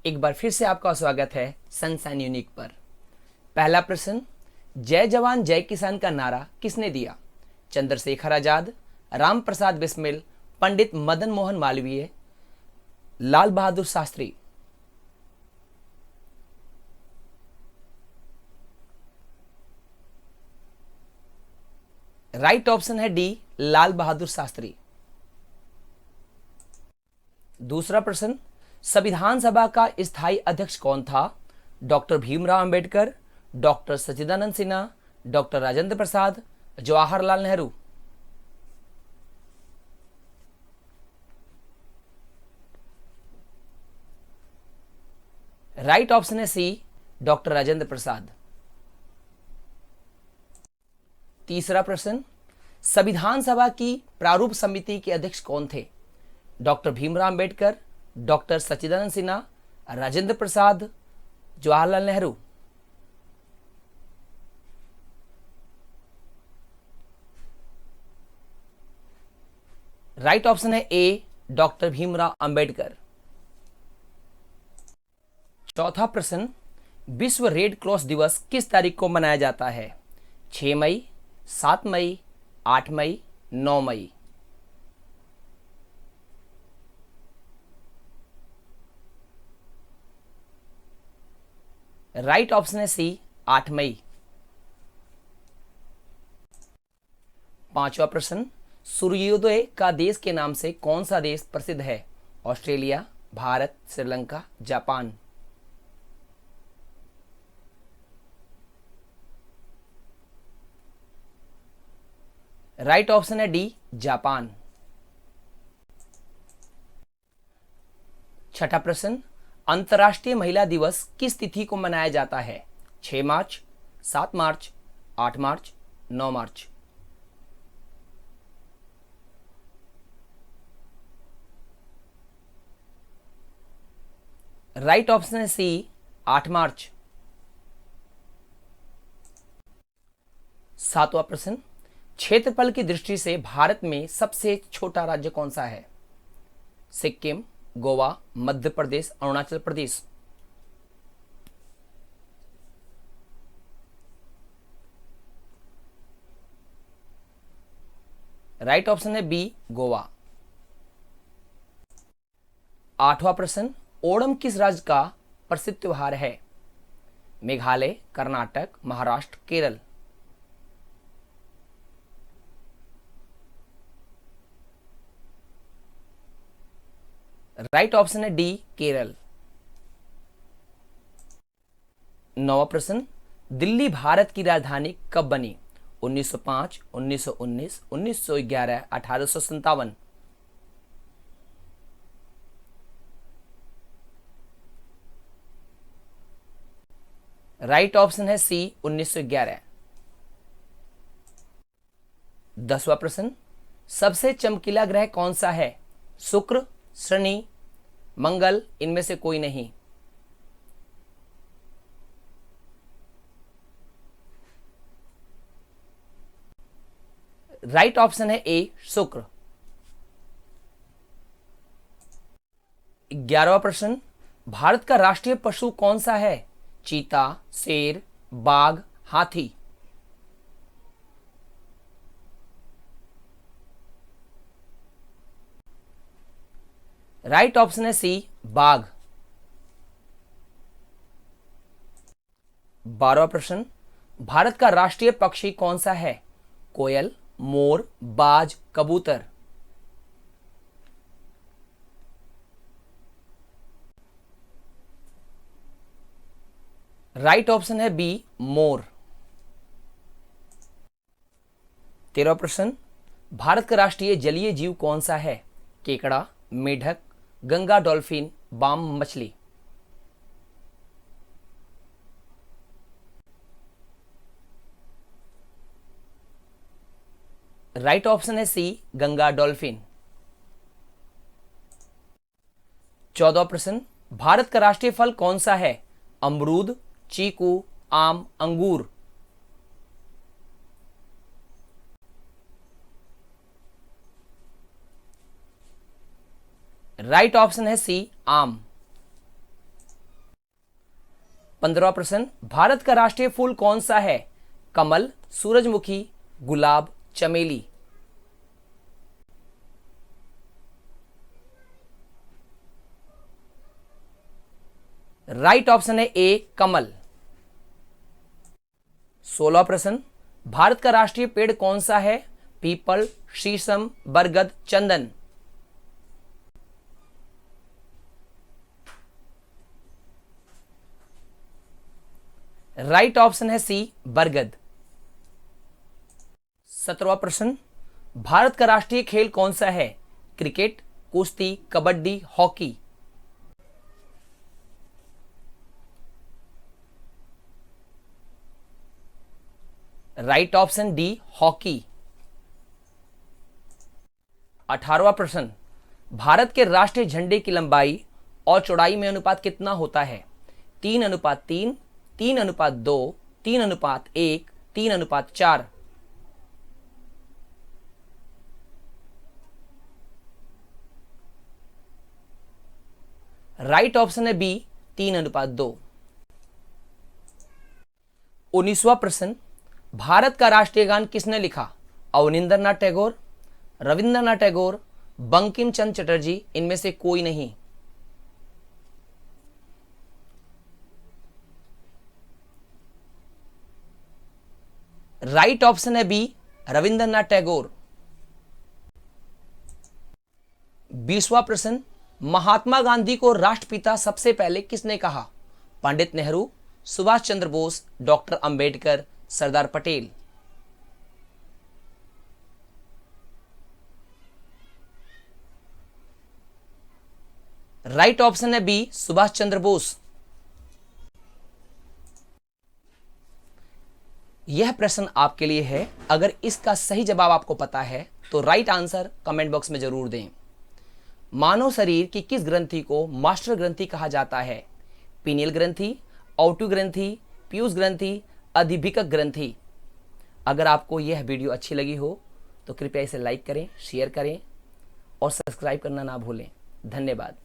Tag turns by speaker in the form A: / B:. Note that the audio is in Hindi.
A: एक बार फिर से आपका स्वागत है सनशाइन यूनिक पर। पहला प्रश्न, जय जवान जय किसान का नारा किसने दिया? चंद्रशेखर आजाद, राम प्रसाद बिस्मिल, पंडित मदन मोहन मालवीय, लाल बहादुर शास्त्री। राइट ऑप्शन है डी, लाल बहादुर शास्त्री। दूसरा प्रश्न, संविधान सभा का स्थायी अध्यक्ष कौन था? डॉक्टर भीमराव अंबेडकर, डॉक्टर सच्चिदानंद Sinha, doctor Rajendra Prasad, Jawaharlal Nehru. Right option है सी, डॉक्टर राजेंद्र प्रसाद। तीसरा प्रश्न, संविधान सभा की प्रारूप समिति के अध्यक्ष कौन थे? डॉक्टर भीमराव अंबेडकर, डॉक्टर सच्चिदानंद सिन्हा, राजेंद्र प्रसाद, जवाहरलाल नेहरू। राइट ऑप्शन है ए, डॉक्टर भीमराव अंबेडकर। चौथा प्रश्न, विश्व रेड क्रॉस दिवस किस तारीख को मनाया जाता है? 6 मई, 7 मई, 8 मई, 9 मई। राइट ऑप्शन है सी, 8 मई। पांचवा प्रश्न, सूर्योदय का देश के नाम से कौन सा देश प्रसिद्ध है? Australia, Bharat, Sri Lanka, Japan. Right option है डी, जापान। छठा प्रश्न, अंतर्राष्ट्रीय महिला दिवस किस तिथि को मनाया जाता है? 6 मार्च, 7 मार्च, 8 मार्च, 9 मार्च। राइट ऑप्शन है सी, 8 मार्च। सातवां प्रश्न, क्षेत्रफल की दृष्टि से भारत में सबसे छोटा राज्य कौन सा है? सिक्किम, गोवा, मध्य प्रदेश, अरुणाचल प्रदेश। राइट ऑप्शन है बी, गोवा। आठवां प्रश्न, ओणम किस राज्य का प्रसिद्ध त्योहार है? मेघालय, कर्नाटक, महाराष्ट्र, केरल। राइट ऑप्शन है डी, केरल। नौवां प्रश्न, दिल्ली भारत की राजधानी कब बनी? 1905, 1919, 1911, 1857। राइट ऑप्शन है सी, 1911। 10वां प्रश्न, सबसे चमकीला ग्रह कौन सा है? शुक्र, शनि, मंगल, इनमें से कोई नहीं। राइट ऑप्शन है ए, शुक्र। 11वां प्रश्न, भारत का राष्ट्रीय पशु कौन सा है? चीता, शेर, बाघ, हाथी। राइट ऑप्शन है सी, बाघ। 12वां प्रश्न, भारत का राष्ट्रीय पक्षी कौन सा है? कोयल, मोर, बाज, कबूतर। राइट ऑप्शन है बी, मोर। 13वां प्रश्न, भारत का राष्ट्रीय जलीय जीव कौन सा है? केकड़ा, मेढक, गंगा डॉल्फिन, बाम मछली। राइट ऑप्शन है सी, गंगा डॉल्फिन। 14वां प्रश्न, भारत का राष्ट्रीय फल कौन सा है? अमरूद, चीकू, आम, अंगूर। राइट ऑप्शन है सी, आम। 15वां प्रश्न, भारत का राष्ट्रीय फूल कौन सा है? कमल, सूरजमुखी, गुलाब, चमेली। राइट ऑप्शन है ए, कमल। 16वां प्रश्न, भारत का राष्ट्रीय पेड़ कौन सा है? पीपल, शीशम, बरगद, चंदन। राइट ऑप्शन है सी, बरगद। 17वां प्रश्न, भारत का राष्ट्रीय खेल कौन सा है? क्रिकेट, कुश्ती, kabaddi, hockey. Right option D, hockey. 18वां प्रश्न, भारत के राष्ट्रीय झंडे की लंबाई और चौड़ाई में अनुपात कितना होता है? 3:3, 3:2, 3:1, 3:4। राइट ऑप्शन है बी, 3:2। 19वां प्रश्न, भारत का राष्ट्रीय गान किसने लिखा? अवनींद्रनाथ टैगोर, रविंद्रनाथ टैगोर, बंकिम चंद्र चटर्जी, इनमें से कोई नहीं। राइट ऑप्शन है बी, रविंद्रनाथ टैगोर। 20वां प्रश्न, महात्मा गांधी को राष्ट्रपिता सबसे पहले किसने कहा? Pandit Nehru, Subhash Chandra Bose, doctor Ambedkar, Sardar Patel. Right option है बी, सुभाष चंद्र बोस। यह प्रश्न आपके लिए है। अगर इसका सही जवाब आपको पता है तो राइट आंसर कमेंट बॉक्स में जरूर दें। मानव शरीर की किस ग्रंथि को मास्टर ग्रंथि कहा जाता है? पीनियल ग्रंथि, औटू ग्रंथि, पीयूष ग्रंथि, अधिभिकक ग्रंथि। अगर आपको यह वीडियो अच्छी लगी हो तो कृपया इसे लाइक करें, शेयर करें और सब्सक्राइब करना ना भूलें। धन्यवाद।